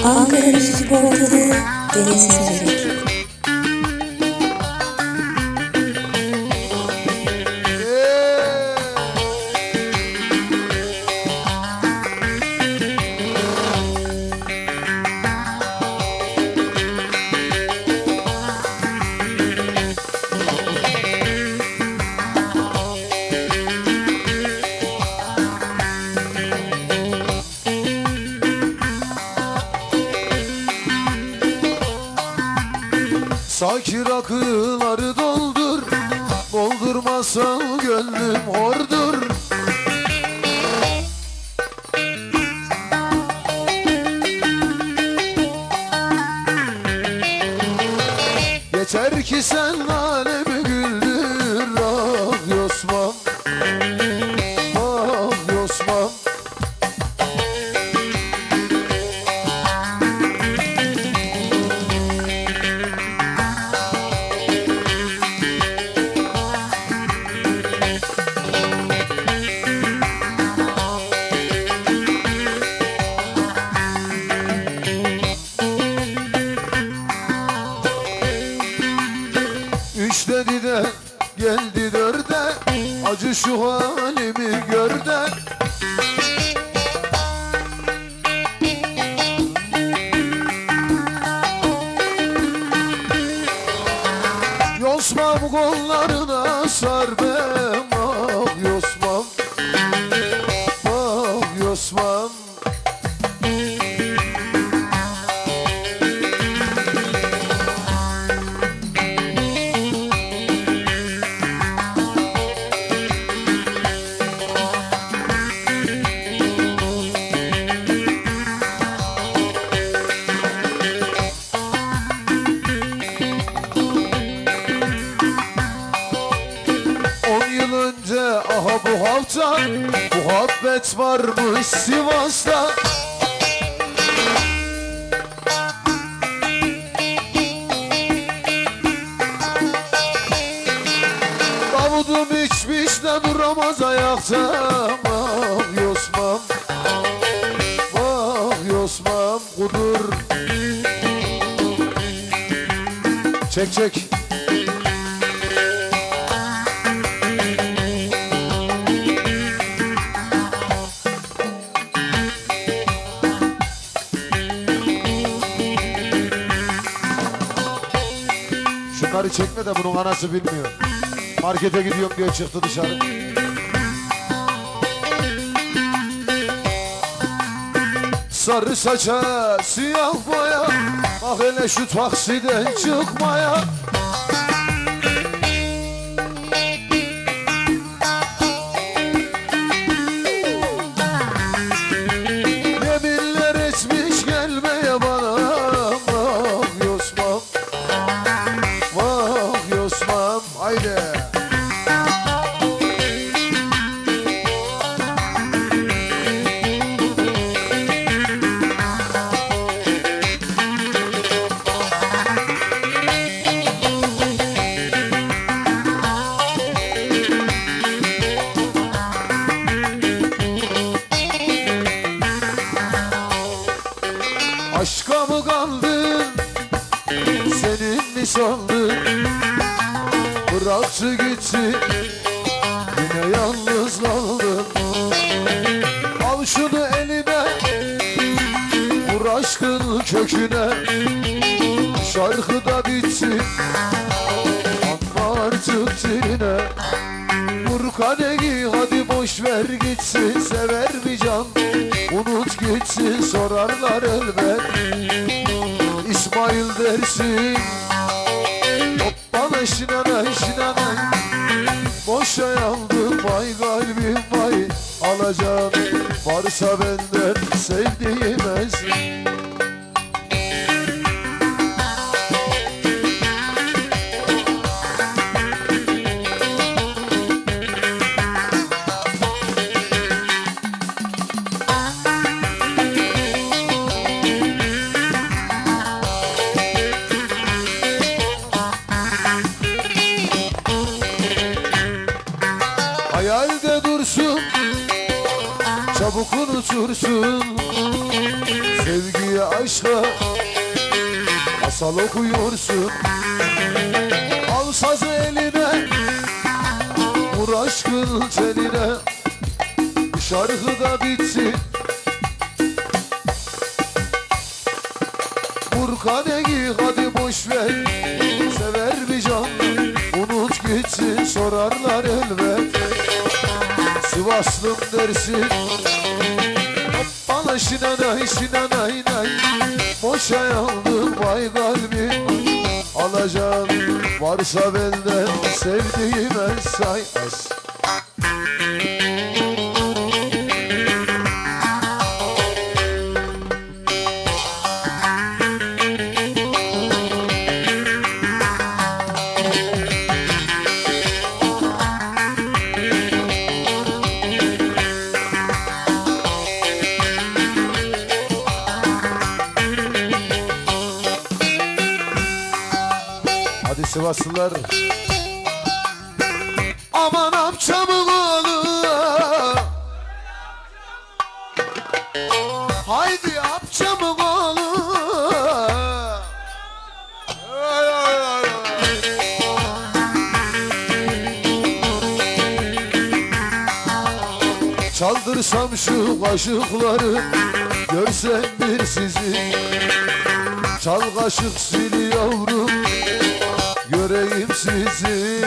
Ankara Müzik Portalı Deniz Müzik. Sanki rakıları doldur, doldurmasan gönlüm hordur. Yeter ki sen alemi güldür, ah Yosmam, ah Yosmam. Üç dedi de geldi dörde, acı şu halimi gör de. Yosmam kollarına sar bem, ah Yosmam, ah Yosmam. Aha bu hafta muhabbet varmış Sivas'ta. Davudum içmiş de duramaz ayakta. Ah Yosmam, ah Yosmam kudur. Çek çek. Şunları çekme de bunun anası bilmiyor. Markete gidiyorum diye çıktı dışarı. Sarı saça siyah boya, bak hele şu taksiden çıkmaya. Yeminler etmiş gelmeye bana. Ah Yosmam, vah Yosmam, haydi. Aşka mı kaldın, senin mi sandın? Bıraktı gitti, yine yalnız kaldın. Al şunu eline, vur aşkın köküne. Şarkı da bitti, anla artık diline. Vur kadehi hadi boş ver gitsin, sever bir can unut gitsin, sorarlar elbet İsmail dersin. Hoppala şinana şinana, boşa yandım vay kalbim vay. Alacağım varsa benden sevdiğim ezin. Hayalde dursun, çabuk unutursun. Sevgiyi diye aşka masal okuyorsun. Al sazı eline, vur aşkın teline, şarkı da bitsin. Vur kadehi hadi boş ver, sever mi can? Unut gitsin sorarlar elbet, Sivaslım dersin. Bana şinanay şinanay nay, boşa yandım vay kalbim. Alacağım varsa benden sevdiğime say. Hadi Sivaslılar. Aman amcamın oğlu, haydi amcamın oğlu. Ay, ay, ay, ay. Çaldırsam şu kaşıkları, görsen bir sizi. Çal kaşık sil yavrum, göreyim sizi.